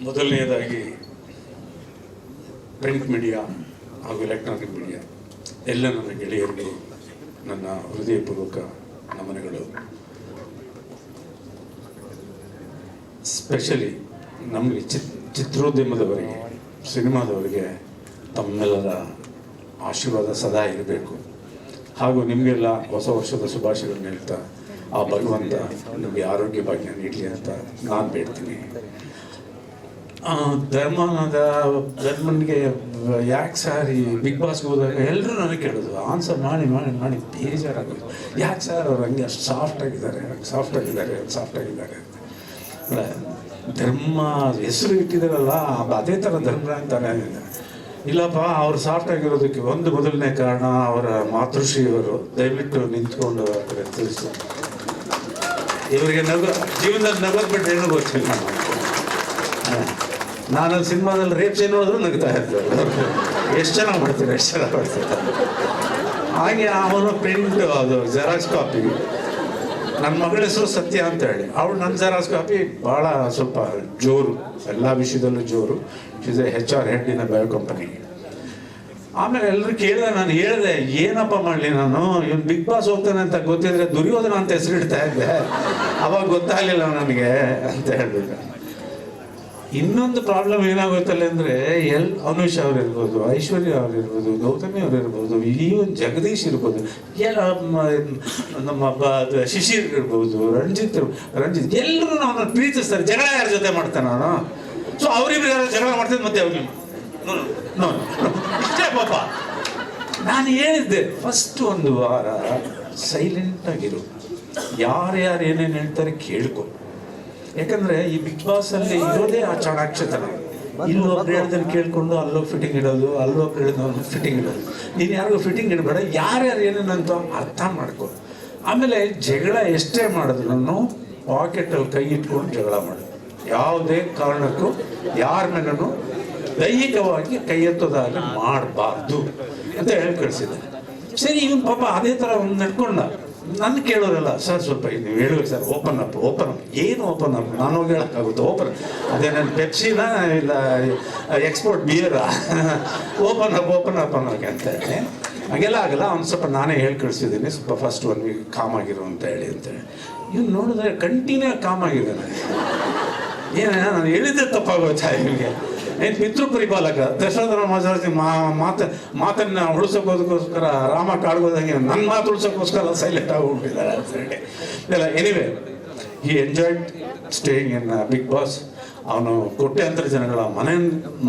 ಮೊದಲನೆಯದಾಗಿ print media ಹಾಗೂ electronic media ಎಲ್ಲ ನನ್ನ ಗೆಳೆಯರಿಗೆ ನನ್ನ ಹೃದಯಪೂರ್ವಕ ನಮನಗಳು. ಸ್ಪೆಷಲಿ ನಮಗೆ ಚಿತ್ರೋದ್ಯಮದವರಿಗೆ, ಸಿನಿಮಾದವರಿಗೆ ತಮ್ಮೆಲ್ಲರ ಆಶೀರ್ವಾದ ಸದಾ ಇರಬೇಕು. ಹಾಗೂ ನಿಮಗೆಲ್ಲ ಹೊಸ ವರ್ಷದ ಶುಭಾಶಯಗಳನ್ನ ಹೇಳ್ತಾ ಆ ಭಗವಂತ ನಿಮಗೆ ಆರೋಗ್ಯ ಭಾಗ್ಯ ನೀಡಲಿ ಅಂತ ನಾನು ಬೇಡ್ತೀನಿ. ಧರ್ಮನಿಗೆ ಯಾಕೆ ಸರ್ ಈ ಬಿಗ್ ಬಾಸ್ಗೆ ಹೋದಾಗ ಎಲ್ಲರೂ ನನಗೆ ಕೇಳೋದು, ಆನ್ಸರ್ ಮಾಡಿ ಮಾಡಿ ಮಾಡಿ ಬೇಜಾರಾಗೋದು. ಯಾಕೆ ಸರ್ ಅವ್ರು ಹಂಗೆ ಅಷ್ಟು ಸಾಫ್ಟ್ ಆಗಿದ್ದಾರೆ ಅಲ್ಲ, ಧರ್ಮ ಹೆಸರು ಇಟ್ಟಿದ್ದಾರಲ್ಲ ಅದೇ ಥರ ಧರ್ಮ ಅಂತಾನೆ. ಇಲ್ಲಪ್ಪ, ಅವ್ರು ಸಾಫ್ಟ್ ಆಗಿರೋದಕ್ಕೆ ಒಂದು ಮೊದಲನೇ ಕಾರಣ ಅವರ ಮಾತೃಶ್ರೀಯವರು ದಯವಿಟ್ಟು ನಿಂತ್ಕೊಂಡು ತಿಳಿಸಿ. ಇವರಿಗೆ ಜೀವನದಲ್ಲಿ ನಗೋದು ಬಿಟ್ಟರೆ ಏನೂ ಗೊತ್ತಿಲ್ಲ. ನಾನು ಸಿನಿಮಾದಲ್ಲಿ ರೇಪ್ ಸೀನ್ ಹೋದ್ರು ನಗ್ತಾ ಇರ್ತಾರೆ. ಎಷ್ಟು ಚೆನ್ನಾಗಿ ಮಾಡ್ತಾರೆ. ಹಾಗೆ ಅವನು ಪ್ರಿಂಟ್, ಅದು ಜೆರಾಕ್ಸ್ ಕಾಪಿ. ನನ್ನ ಮಗಳ ಹೆಸರು ಸತ್ಯ ಅಂತ ಹೇಳಿ, ಅವಳು ನನ್ನ ಜೆರಾಕ್ಸ್ ಕಾಪಿ ಭಾಳ ಸ್ವಲ್ಪ ಜೋರು, ಎಲ್ಲ ವಿಷಯದಲ್ಲೂ ಜೋರು. Is A HR head in bio company. ಆಮೇಲೆ ಎಲ್ಲರೂ ಕೇಳಿದೆ, ನಾನು ಹೇಳಿದೆ ಏನಪ್ಪ ಮಾಡಲಿ, ನಾನು ಇವನು ಬಿಗ್ ಬಾಸ್ ಹೋಗ್ತಾನೆ ಅಂತ ಗೊತ್ತಿದ್ರೆ ದುರ್ಯೋಧನ ಅಂತ ಹೆಸರಿಡ್ತಾ ಇದ್ದೆ, ಅವಾಗ ಗೊತ್ತಾಗಲಿಲ್ಲ ನನಗೆ ಅಂತ ಹೇಳ್ಬೇಕು. ಇನ್ನೊಂದು ಪ್ರಾಬ್ಲಮ್ ಏನಾಗುತ್ತಲ್ಲ ಅಂದರೆ, ಅನುಷ್ ಅವ್ರು ಇರ್ಬೋದು, ಐಶ್ವರ್ಯ ಅವ್ರು ಇರ್ಬೋದು, ಗೌತಮಿ ಅವ್ರು ಇರ್ಬೋದು, ಈವನ್ ಜಗದೀಶ್ ಇರ್ಬೋದು, ನಮ್ಮ ಶಿಶಿರ್ ಇರ್ಬೋದು, ರಂಜಿತ್ ಎಲ್ಲರೂ ನಾವು ಪ್ರೀತಿಸ್ತಾರೆ. ಜಗಳ ಯಾರ ಜೊತೆ ಮಾಡ್ತಾನೆ ನಾನು? ಸೊ ಅವ್ರಿಬ್ರು ಯಾರು ಜಗಳ ಮಾಡ್ತಿದ್ದು ಮತ್ತೆ ಅವ್ರಿಗೆ ಇಷ್ಟೇ ಪಾಪ. ನಾನು ಹೇಳಿದ್ದೆ ಫಸ್ಟ್ ಒಂದು ವಾರ ಸೈಲೆಂಟಾಗಿರು, ಯಾರ್ಯಾರು ಏನೇನು ಹೇಳ್ತಾರೆ ಕೇಳ್ಕೊ. ಯಾಕಂದ್ರೆ ಈ ಬಿಗ್ ಬಾಸ್ ಅಲ್ಲಿ ಇರೋದೇ ಆ ಚಾಣಾಕ್ಷತನ. ಇಲ್ಲೊಬ್ರು ಹೇಳ್ದನ್ನು ಕೇಳ್ಕೊಂಡು ಅಲ್ಲೋಗಿ ಫಿಟ್ಟಿಂಗ್ ಇಡೋದು, ಅಲ್ಲೊಬ್ರು ಹೇಳಿದ ಫಿಟ್ಟಿಂಗ್ ಇಡೋದು. ನೀನು ಯಾರಿಗೂ ಫಿಟ್ಟಿಂಗ್ ಇಡಬೇಡ, ಯಾರ್ಯಾರು ಏನೇನಂತ ಅರ್ಥ ಮಾಡ್ಕೊ. ಆಮೇಲೆ ಜಗಳ ಎಷ್ಟೇ ಮಾಡಿದ್ರು ಪಾಕೆಟಲ್ಲಿ ಕೈ ಇಟ್ಕೊಂಡು ಜಗಳ ಮಾಡು. ಯಾವುದೇ ಕಾರಣಕ್ಕೂ ಯಾರ ಮೇಲೂ ದೈಹಿಕವಾಗಿ ಕೈ ಎತ್ತೋದಾಗಲಿ ಮಾಡಬಾರ್ದು ಅಂತ ಹೇಳಿ ಕಳಿಸಿದ್ದಾರೆ. ಸರಿ, ಇವನು ಪಾಪ ಅದೇ ಥರ ಒಂದು ನಡ್ಕೊಂಡ. ನನ್ನ ಕೇಳೋರಲ್ಲ, ಸರ್ ಸ್ವಲ್ಪ ನೀವು ಹೇಳುವ ಸರ್, ಓಪನ್ ಅಪ್ ಏನು ಓಪನ್ ಅಪ್? ನಾನು ಹೋಗಿ ಹೇಳೋಕ್ಕಾಗುತ್ತೆ ಓಪನ್? ಅದೇ ನನ್ನ ಪೆಪ್ಸಿನ ಇಲ್ಲ ಎಕ್ಸ್ಪೋರ್ಟ್ ಬಿಯರಾ? ಓಪನ್ ಅಪ್ ಅನ್ನೋಕೆ ಅಂತ ಹೇಳಿ ಹಾಗೆಲ್ಲ ಆಗಲ್ಲ. ಅವ್ನು ಸ್ವಲ್ಪ ನಾನೇ ಹೇಳಿ ಕಳಿಸಿದ್ದೀನಿ, ಸ್ವಲ್ಪ ಫಸ್ಟ್ 1 ವೀಕ್ ಕಾಮ್ ಆಗಿರು ಅಂತ ಹೇಳಿ ಅಂತೇಳಿ. ಇವ್ನು ನೋಡಿದ್ರೆ ಕಂಟಿನ್ಯೂ ಕಾಮ್ ಆಗಿದ್ದಾನೆ. ನಾನು ಹೇಳಿದ್ದೆ ತಪ್ಪಾಗೋಯ್ತಾ ಇವನಿಗೆ? ಏನು ಪಿತೃ ಪರಿಪಾಲಕ ದಶರಥ ಮಾತನ್ನ ಉಳಿಸೋಕೋದಕ್ಕೋಸ್ಕರ ರಾಮ ಕಾಡ್ಬೋದಂಗೆ ನನ್ನ ಮಾತು ಉಳಿಸೋಕ್ಕೋಸ್ಕರ ಸೈಲೆಂಟ್ ಆಗೋಗ್ಬಿಟ್ಟಿದ್ದಾರೆ ಅಂತ ಹೇಳಿ ಇಲ್ಲ. Anyway, he enjoyed staying in Bigg Boss. ಅವನು ಕೋಟ್ಯಾಂತರ ಜನಗಳ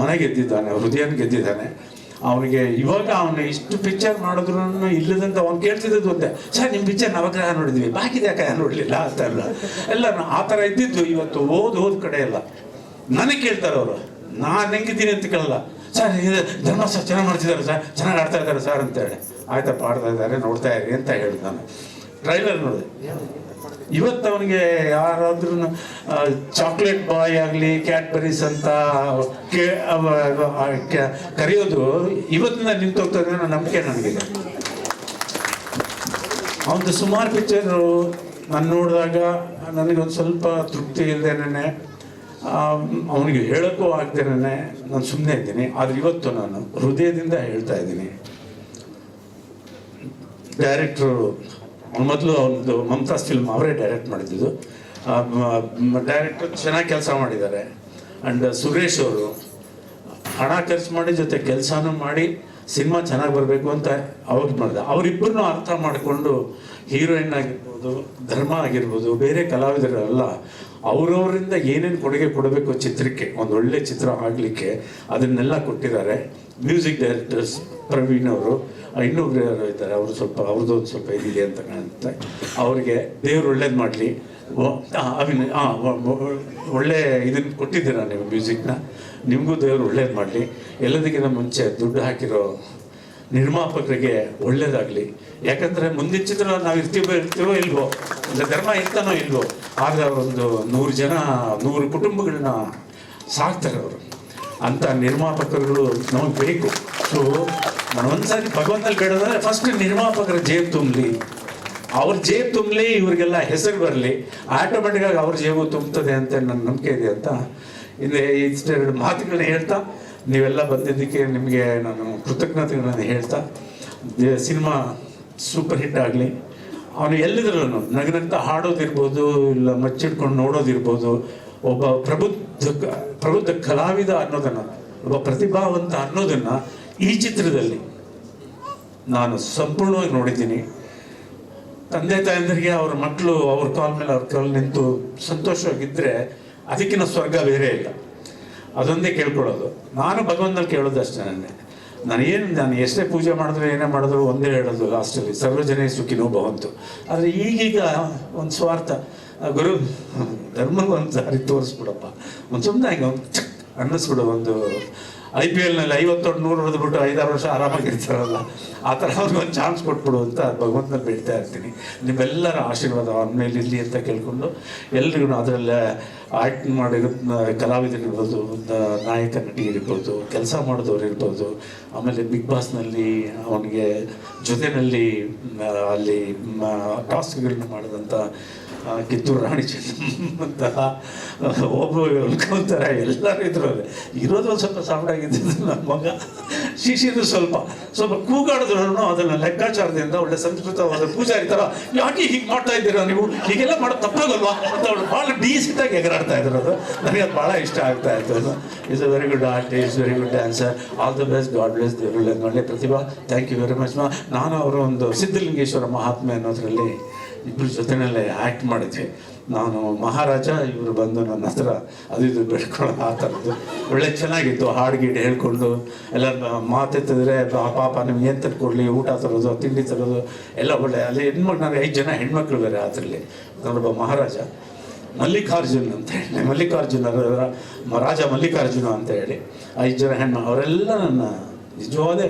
ಮನೆ ಗೆದ್ದಿದ್ದಾನೆ, ಹೃದಯನ ಗೆದ್ದಿದ್ದಾನೆ. ಅವನಿಗೆ ಇವಾಗ ಅವನು ಇಷ್ಟು ಪಿಕ್ಚರ್ ಮಾಡಿದ್ರು ಇಲ್ಲದಂತ ಅವ್ನು ಕೇಳ್ತಿದ್ದು ಒಂದೇ, ಸರ್ ನಿಮ್ಮ ಪಿಕ್ಚರ್ ನವಗ್ರಹ ನೋಡಿದ್ವಿ, ಬಾಕಿದ ಯಾಕೆ ನೋಡಲಿಲ್ಲ ಅಂತ ಎಲ್ಲ ಆ ಥರ ಇದ್ದಿದ್ದು. ಇವತ್ತು ಹೋದ ಕಡೆ ಎಲ್ಲ ನನಗೆ ಕೇಳ್ತಾರೆ ಅವರು, ನಾನು ಹೆಂಗಿದ್ದೀನಿ ಅಂತ ಕೇಳಲ್ಲ. ಸರ್ ಧರ್ಮ ಸರ್ ಚೆನ್ನಾಗಿ ಮಾಡ್ತಿದ್ದಾರೆ ಸರ್, ಚೆನ್ನಾಗಿ ಆಡ್ತಾ ಇದ್ದಾರೆ ಸರ್ ಅಂತೇಳಿ. ಆಯ್ತಪ್ಪ, ಆಡ್ತಾ ಇದ್ದಾರೆ, ನೋಡ್ತಾ ಇರಿ ಅಂತ ಹೇಳಿದ್ ನಾನು. ಟ್ರೈಲರ್ ನೋಡಿದೆ. ಇವತ್ತು ಅವನಿಗೆ ಯಾರಾದ್ರೂ ಚಾಕ್ಲೇಟ್ ಬಾಯ್ ಆಗಲಿ, ಕ್ಯಾಡ್ಬರೀಸ್ ಅಂತ ಕರೆಯೋದು ಇವತ್ತಿನ ನಿಂತೋಗ್ತದೆ ಅನ್ನೋ ನಂಬಿಕೆ ನನಗಿದೆ. ಅವನದು ಸುಮಾರು ಪಿಕ್ಚರು ನಾನು ನೋಡಿದಾಗ ನನಗೊಂದು ಸ್ವಲ್ಪ ತೃಪ್ತಿ ಇಲ್ಲದೇನೆ, ಅವನಿಗೆ ಹೇಳೋಕ್ಕೂ ಆಗ್ದೇನೆ ನಾನು ಸುಮ್ಮನೆ ಇದ್ದೀನಿ. ಆದರೆ ಇವತ್ತು ನಾನು ಹೃದಯದಿಂದ ಹೇಳ್ತಾ ಇದ್ದೀನಿ, ಡೈರೆಕ್ಟ್ರು ಮೊದಲು ಅವನದು ಮಮತಾಜ್ ಫಿಲ್ಮ್ ಅವರೇ ಡೈರೆಕ್ಟ್ ಮಾಡಿದ್ದು. ಡೈರೆಕ್ಟ್ರು ಚೆನ್ನಾಗಿ ಕೆಲಸ ಮಾಡಿದ್ದಾರೆ. ಆ್ಯಂಡ್ ಸುರೇಶ್ ಅವರು ಹಣ ಖರ್ಚು ಮಾಡಿ ಜೊತೆ ಕೆಲಸನೂ ಮಾಡಿ ಸಿನಿಮಾ ಚೆನ್ನಾಗಿ ಬರಬೇಕು ಅಂತ ಅವ್ರು ಮಾಡಿದೆ. ಅವರಿಬ್ಬರನ್ನೂ ಅರ್ಥ ಮಾಡಿಕೊಂಡು ಹೀರೋಯಿನ್ ಆಗಿರ್ಬೋದು, ಧರ್ಮ ಆಗಿರ್ಬೋದು, ಬೇರೆ ಕಲಾವಿದರೆಲ್ಲ ಅವರವರಿಂದ ಏನೇನು ಕೊಡುಗೆ ಕೊಡಬೇಕು ಚಿತ್ರಕ್ಕೆ, ಒಂದು ಒಳ್ಳೆ ಚಿತ್ರ ಆಗಲಿಕ್ಕೆ ಅದನ್ನೆಲ್ಲ ಕೊಟ್ಟಿದ್ದಾರೆ. ಮ್ಯೂಸಿಕ್ ಡೈರೆಕ್ಟರ್ಸ್ ಪ್ರವೀಣ್ ಅವರು, ಇನ್ನೊಬ್ರು ಯಾರು ಇದ್ದಾರೆ, ಅವರು ಸ್ವಲ್ಪ ಅವ್ರದ್ದು ಒಂದು ಸ್ವಲ್ಪ ಇದಿದೆ ಅಂತ ಕಾಣುತ್ತೆ. ಅವರಿಗೆ ದೇವ್ರು ಒಳ್ಳೇದು ಮಾಡಲಿ. ಒಳ್ಳೆ ಇದನ್ನು ಕೊಟ್ಟಿದ್ದೀರಾ ನೀವು ಮ್ಯೂಸಿಕ್ನ, ನಿಮಗೂ ದೇವರು ಒಳ್ಳೇದು ಮಾಡಲಿ. ಎಲ್ಲದಕ್ಕಿಂತ ಮುಂಚೆ ದುಡ್ಡು ಹಾಕಿರೋ ನಿರ್ಮಾಪಕರಿಗೆ ಒಳ್ಳೇದಾಗಲಿ. ಯಾಕಂದರೆ ಮುಂದಿನ ಚಿತ್ರ ನಾವು ಇರ್ತೀವೋ ಇಲ್ವೋ, ಇಲ್ಲ ಧರ್ಮ ಇರ್ತಾನೋ ಇಲ್ವೋ, ಆದರೆ ಅವರೊಂದು 100 ಕುಟುಂಬಗಳನ್ನ ಸಾಕ್ತಾರೆ ಅವರು. ಅಂಥ ನಿರ್ಮಾಪಕರುಗಳು ನಮಗೆ ಬೇಕು. ಸೊ ನಾನು ಒಂದ್ಸಾರಿ ಭಗವಂತಲ್ಲಿ ಬೇಡೋದಂದ್ರೆ ಫಸ್ಟ್ ನಿರ್ಮಾಪಕರ ಜೇಬು ತುಂಬಲಿ, ಅವ್ರ ಜೇಬು ತುಂಬಲಿ, ಇವರಿಗೆಲ್ಲ ಹೆಸರು ಬರಲಿ, ಆಟೋಮೆಟಿಕ್ಕಾಗಿ ಅವ್ರ ಜೇಬು ತುಂಬ್ತದೆ ಅಂತ ನನ್ನ ನಂಬಿಕೆ ಇದೆ ಅಂತ ಇಷ್ಟೆರಡು ಮಾತುಗಳನ್ನ ಹೇಳ್ತಾ ನೀವೆಲ್ಲ ಬಂದಿದ್ದಕ್ಕೆ ನಿಮಗೆ ನಾನು ಕೃತಜ್ಞತೆಗಳನ್ನು ಹೇಳ್ತಾ ಸಿನಿಮಾ ಸೂಪರ್ ಹಿಟ್ ಆಗಲಿ. ಅವನು ಎಲ್ಲಿದ್ರೂ ನಗನಂತ ಹಾಡೋದಿರ್ಬೋದು, ಇಲ್ಲ ಮಚ್ಚಿಡ್ಕೊಂಡು ನೋಡೋದಿರ್ಬೋದು, ಒಬ್ಬ ಪ್ರಬುದ್ಧ ಕಲಾವಿದ ಅನ್ನೋದನ್ನು, ಒಬ್ಬ ಪ್ರತಿಭಾವಂತ ಅನ್ನೋದನ್ನು ಈ ಚಿತ್ರದಲ್ಲಿ ನಾನು ಸಂಪೂರ್ಣವಾಗಿ ನೋಡಿದ್ದೀನಿ. ತಂದೆ ತಾಯಂದರಿಗೆ ಅವ್ರ ಮಕ್ಕಳು ಅವ್ರ ಕಾಲ ಮೇಲೆ ಅವ್ರ ಕಾಲು ನಿಂತು ಸಂತೋಷವಾಗಿದ್ದರೆ ಅದಕ್ಕಿಂತ ಸ್ವರ್ಗ ಬೇರೆ ಇಲ್ಲ. ಅದೊಂದೇ ಕೇಳ್ಕೊಳ್ಳೋದು. ನಾನು ಭಗವಂತನಲ್ಲಿ ಕೇಳೋದು ಅಷ್ಟೇ. ನಾನು ಎಷ್ಟೇ ಪೂಜೆ ಮಾಡಿದ್ರು ಏನೇ ಮಾಡಿದ್ರು ಒಂದೇ ಹೇಳೋದು ಲಾಸ್ಟಲ್ಲಿ, ಸರ್ವಜನೇ ಸುಖಿನೋ ಭವಂತು. ಆದರೆ ಈಗೀಗ ಒಂದು ಸ್ವಾರ್ಥ, ಗುರು ಧರ್ಮಕ್ಕೆ ಒಂದು ದಾರಿ ತೋರಿಸ್ಬಿಡಪ್ಪ, ಒಂದು ಸುಮ್ಮನೆ ಹಂಗೆ ಒಂದು ಚಕ್ ಅನ್ನಿಸ್ಬಿಡು. ಒಂದು IPLನಲ್ಲಿ 50 100 ಹೊಡೆದ್ಬಿಟ್ಟು 5-6 ವರ್ಷ ಆರಾಮಾಗಿರ್ತಾರಲ್ಲ, ಆ ಥರ ಅವ್ರಿಗೊಂದು ಚಾನ್ಸ್ ಕೊಟ್ಬಿಡು ಅಂತ ಭಗವಂತನಲ್ಲಿ ಬೇಡ್ತಾ ಇರ್ತೀನಿ. ನಿಮ್ಮೆಲ್ಲರ ಆಶೀರ್ವಾದ ಅವನ ಮೇಲೆ ಇರಲಿ ಅಂತ ಕೇಳ್ಕೊಂಡು, ಎಲ್ರಿಗೂ ಅದರಲ್ಲೇ ಆ್ಯಕ್ಟ್ ಮಾಡಿರೋ ಕಲಾವಿದರಿರ್ಬೋದು, ನಾಯಕ ನಟಿ ಇರ್ಬೋದು, ಕೆಲಸ ಮಾಡಿದವ್ರು ಇರ್ಬೋದು, ಆಮೇಲೆ ಬಿಗ್ ಬಾಸ್ನಲ್ಲಿ ಅವನಿಗೆ ಜೊತೆಯಲ್ಲಿ ಅಲ್ಲಿ ಟಾಸ್ಕ್ಗಳನ್ನ ಮಾಡಿದಂಥ ಕಿತ್ತೂರು ರಾಣಿ ಚೆನ್ನಮ್ಮಂತಹ ಒಬ್ಬ ಉಳ್ಕೊಂತಾರೆ, ಎಲ್ಲರೂ ಇದ್ರು. ಇರೋದು ಒಂದು ಸ್ವಲ್ಪ ಸಾಫ್ಟಾಗಿದ್ದು ನನ್ನ ಮಗ ಶಿಶಿರು ಸ್ವಲ್ಪ ಕೂಗಾಡಿದ್ರು ಅದನ್ನು ಲೆಕ್ಕಾಚಾರದಿಂದ ಒಳ್ಳೆ ಸಂಸ್ಕೃತವಾದ ಪೂಜಾರಿ ಥರ, ಯಾಕೆ ಹೀಗೆ ಮಾಡ್ತಾ ಇದ್ದೀರಾ ನೀವು, ಹೀಗೆಲ್ಲ ಮಾಡೋದು ತಪ್ಪಾಗಲ್ವಾ ಅಂತ ಅವಳು ಭಾಳ ಡೀಸೆಂಟಾಗಿ ಎಗರಾಡ್ತಾ ಇದ್ರು. ಅದು ನನಗೆ ಅದು ಭಾಳ ಇಷ್ಟ ಆಗ್ತಾ ಇತ್ತು. Is a very good artist, very good dancer, all the best, god bless. ಒಳ್ಳೆ ಪ್ರತಿಭಾ, ಥ್ಯಾಂಕ್ ಯು ವೆರಿ ಮಚ್. ನಾನು ಅವರು ಒಂದು ಸಿದ್ಧಲಿಂಗೇಶ್ವರ ಮಹಾತ್ಮೆ ಅನ್ನೋದರಲ್ಲಿ ಇಬ್ಬರು ಜೊತೆಯಲ್ಲೇ ಆ್ಯಕ್ಟ್ ಮಾಡಿದ್ವಿ. ನಾನು ಮಹಾರಾಜ, ಇವರು ಬಂದು ನನ್ನ ಹತ್ರ ಅದು ಇದು ಬೆಳ್ಕೊಳ್ಳೋ ಆ ಥರದ್ದು ಒಳ್ಳೆ ಚೆನ್ನಾಗಿತ್ತು. ಹಾಡುಗೀಡು ಹೇಳ್ಕೊಂಡು ಎಲ್ಲ ಮಾತೆತ್ತಿದ್ರೆ ಪಾಪ ನಿಮ್ಗೆ ಏನು ತಂದುಕೊಡ್ಲಿ, ಊಟ ತರೋದು, ತಿಂಡಿ ತರೋದು ಎಲ್ಲ ಒಳ್ಳೆ. ಅಲ್ಲಿ ಹೆಣ್ಮಕ್ಳು, ನಾನು 5 ಜನ ಹೆಣ್ಮಕ್ಳು ಬೇರೆ ಅದರಲ್ಲಿ. ನಾನೊಬ್ಬ ಮಹಾರಾಜ, ಮಲ್ಲಿಕಾರ್ಜುನ್ ಅಂತ ಹೇಳಿ, ರಾಜ ಮಲ್ಲಿಕಾರ್ಜುನ ಅಂತ ಹೇಳಿ 5 ಜನ ಹೆಣ್ಣು, ಅವರೆಲ್ಲ ನನ್ನ ನಿಜವಾದ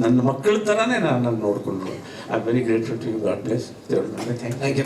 ನನ್ನ ಮಕ್ಕಳ ಥರನೇ ನನ್ನನ್ನು ನೋಡಿಕೊಂಡ್ರು. I am very grateful to you. God bless. Thank you.